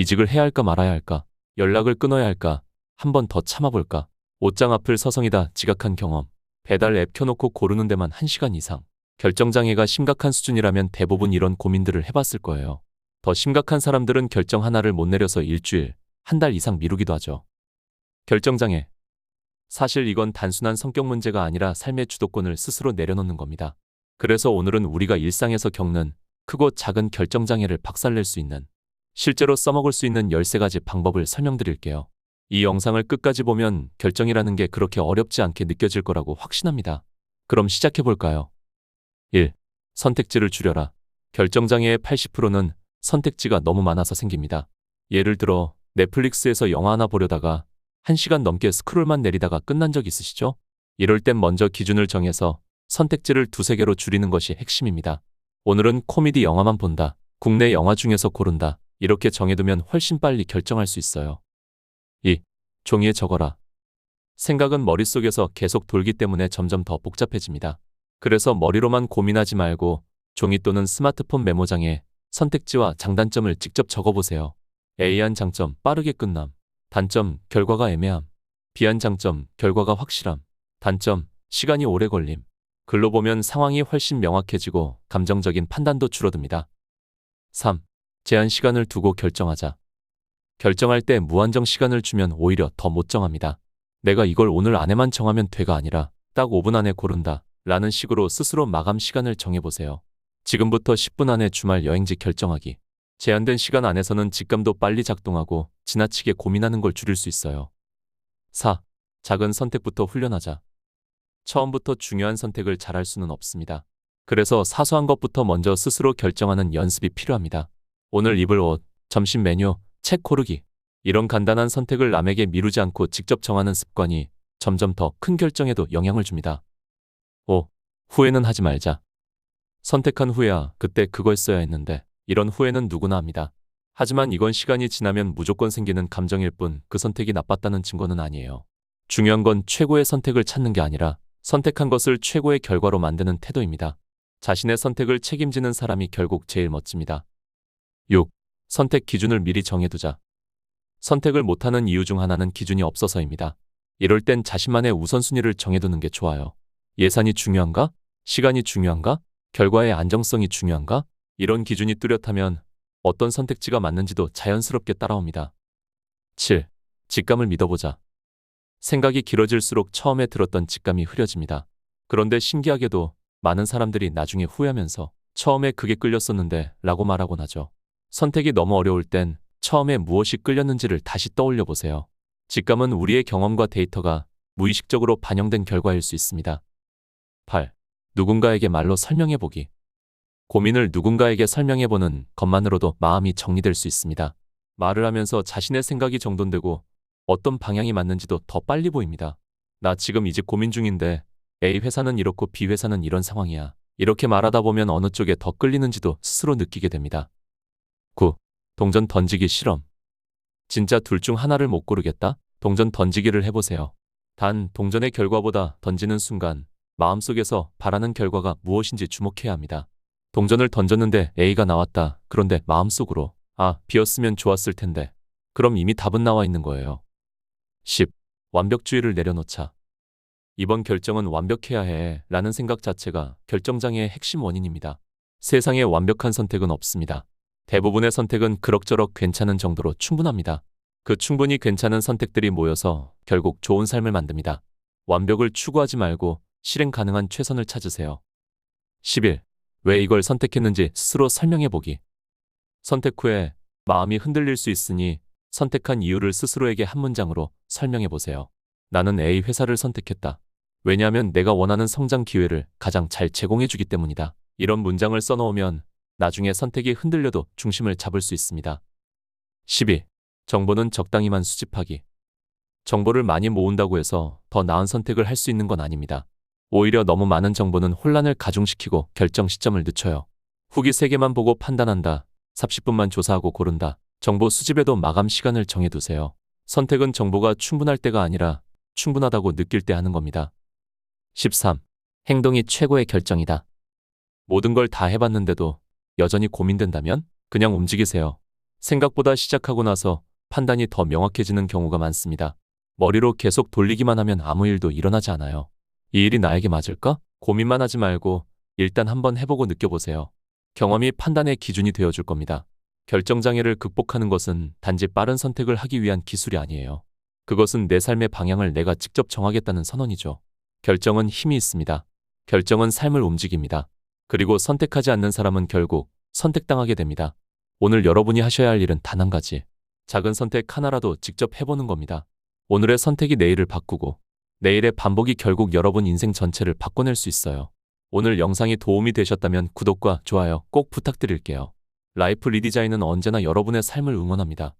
이직을 해야 할까 말아야 할까? 연락을 끊어야 할까? 한 번 더 참아볼까? 옷장 앞을 서성이다 지각한 경험. 배달 앱 켜놓고 고르는 데만 1시간 이상. 결정장애가 심각한 수준이라면 대부분 이런 고민들을 해봤을 거예요. 더 심각한 사람들은 결정 하나를 못 내려서 일주일, 한 달 이상 미루기도 하죠. 결정장애. 사실 이건 단순한 성격 문제가 아니라 삶의 주도권을 스스로 내려놓는 겁니다. 그래서 오늘은 우리가 일상에서 겪는 크고 작은 결정장애를 박살낼 수 있는, 실제로 써먹을 수 있는 13가지 방법을 설명드릴게요. 이 영상을 끝까지 보면 결정이라는 게 그렇게 어렵지 않게 느껴질 거라고 확신합니다. 그럼 시작해볼까요? 1. 선택지를 줄여라. 결정장애의 80%는 선택지가 너무 많아서 생깁니다. 예를 들어 넷플릭스에서 영화 하나 보려다가 1시간 넘게 스크롤만 내리다가 끝난 적 있으시죠? 이럴 땐 먼저 기준을 정해서 선택지를 2~3개로 줄이는 것이 핵심입니다. 오늘은 코미디 영화만 본다. 국내 영화 중에서 고른다. 이렇게 정해두면 훨씬 빨리 결정할 수 있어요. 2. 종이에 적어라. 생각은 머릿속에서 계속 돌기 때문에 점점 더 복잡해집니다. 그래서 머리로만 고민하지 말고 종이 또는 스마트폰 메모장에 선택지와 장단점을 직접 적어보세요. A한 장점, 빠르게 끝남. 단점, 결과가 애매함. B한 장점, 결과가 확실함. 단점, 시간이 오래 걸림. 글로 보면 상황이 훨씬 명확해지고 감정적인 판단도 줄어듭니다. 3. 제한 시간을 두고 결정하자. 결정할 때 무한정 시간을 주면 오히려 더 못 정합니다. 내가 이걸 오늘 안에만 정하면 돼가 아니라 딱 5분 안에 고른다 라는 식으로 스스로 마감 시간을 정해보세요. 지금부터 10분 안에 주말 여행지 결정하기. 제한된 시간 안에서는 직감도 빨리 작동하고 지나치게 고민하는 걸 줄일 수 있어요. 4. 작은 선택부터 훈련하자. 처음부터 중요한 선택을 잘할 수는 없습니다. 그래서 사소한 것부터 먼저 스스로 결정하는 연습이 필요합니다. 오늘 입을 옷, 점심 메뉴, 책 고르기. 이런 간단한 선택을 남에게 미루지 않고 직접 정하는 습관이 점점 더 큰 결정에도 영향을 줍니다. 5. 후회는 하지 말자. 선택한 후에야 그때 그거 했어야 했는데, 이런 후회는 누구나 합니다. 하지만 이건 시간이 지나면 무조건 생기는 감정일 뿐 그 선택이 나빴다는 증거는 아니에요. 중요한 건 최고의 선택을 찾는 게 아니라 선택한 것을 최고의 결과로 만드는 태도입니다. 자신의 선택을 책임지는 사람이 결국 제일 멋집니다. 6. 선택 기준을 미리 정해두자. 선택을 못하는 이유 중 하나는 기준이 없어서입니다. 이럴 땐 자신만의 우선순위를 정해두는 게 좋아요. 예산이 중요한가? 시간이 중요한가? 결과의 안정성이 중요한가? 이런 기준이 뚜렷하면 어떤 선택지가 맞는지도 자연스럽게 따라옵니다. 7. 직감을 믿어보자. 생각이 길어질수록 처음에 들었던 직감이 흐려집니다. 그런데 신기하게도 많은 사람들이 나중에 후회하면서 처음에 그게 끌렸었는데 라고 말하곤 하죠. 선택이 너무 어려울 땐 처음에 무엇이 끌렸는지를 다시 떠올려 보세요. 직감은 우리의 경험과 데이터가 무의식적으로 반영된 결과일 수 있습니다. 8. 누군가에게 말로 설명해보기. 고민을 누군가에게 설명해보는 것만으로도 마음이 정리될 수 있습니다. 말을 하면서 자신의 생각이 정돈되고 어떤 방향이 맞는지도 더 빨리 보입니다. 나 지금 이직 고민 중인데 A 회사는 이렇고 B 회사는 이런 상황이야. 이렇게 말하다 보면 어느 쪽에 더 끌리는지도 스스로 느끼게 됩니다. 9. 동전 던지기 실험. 진짜 둘 중 하나를 못 고르겠다? 동전 던지기를 해보세요. 단 동전의 결과보다 던지는 순간 마음속에서 바라는 결과가 무엇인지 주목해야 합니다. 동전을 던졌는데 A가 나왔다. 그런데 마음속으로 B였으면 좋았을 텐데. 그럼 이미 답은 나와 있는 거예요. 10. 완벽주의를 내려놓자. 이번 결정은 완벽해야 해 라는 생각 자체가 결정장애의 핵심 원인입니다. 세상에 완벽한 선택은 없습니다. 대부분의 선택은 그럭저럭 괜찮은 정도로 충분합니다. 그 충분히 괜찮은 선택들이 모여서 결국 좋은 삶을 만듭니다. 완벽을 추구하지 말고 실행 가능한 최선을 찾으세요. 11. 왜 이걸 선택했는지 스스로 설명해보기. 선택 후에 마음이 흔들릴 수 있으니 선택한 이유를 스스로에게 한 문장으로 설명해보세요. 나는 A 회사를 선택했다. 왜냐하면 내가 원하는 성장 기회를 가장 잘 제공해주기 때문이다. 이런 문장을 써놓으면 나중에 선택이 흔들려도 중심을 잡을 수 있습니다. 12. 정보는 적당히만 수집하기. 정보를 많이 모은다고 해서 더 나은 선택을 할 수 있는 건 아닙니다. 오히려 너무 많은 정보는 혼란을 가중시키고 결정 시점을 늦춰요. 후기 3개만 보고 판단한다. 30분만 조사하고 고른다. 정보 수집에도 마감 시간을 정해두세요. 선택은 정보가 충분할 때가 아니라 충분하다고 느낄 때 하는 겁니다. 13. 행동이 최고의 결정이다. 모든 걸 다 해봤는데도 여전히 고민된다면 그냥 움직이세요. 생각보다 시작하고 나서 판단이 더 명확해지는 경우가 많습니다. 머리로 계속 돌리기만 하면 아무 일도 일어나지 않아요. 이 일이 나에게 맞을까? 고민만 하지 말고 일단 한번 해보고 느껴보세요. 경험이 판단의 기준이 되어줄 겁니다. 결정장애를 극복하는 것은 단지 빠른 선택을 하기 위한 기술이 아니에요. 그것은 내 삶의 방향을 내가 직접 정하겠다는 선언이죠. 결정은 힘이 있습니다. 결정은 삶을 움직입니다. 그리고 선택하지 않는 사람은 결국 선택당하게 됩니다. 오늘 여러분이 하셔야 할 일은 단 한 가지. 작은 선택 하나라도 직접 해보는 겁니다. 오늘의 선택이 내일을 바꾸고 내일의 반복이 결국 여러분 인생 전체를 바꿔낼 수 있어요. 오늘 영상이 도움이 되셨다면 구독과 좋아요 꼭 부탁드릴게요. 라이프 리디자인은 언제나 여러분의 삶을 응원합니다.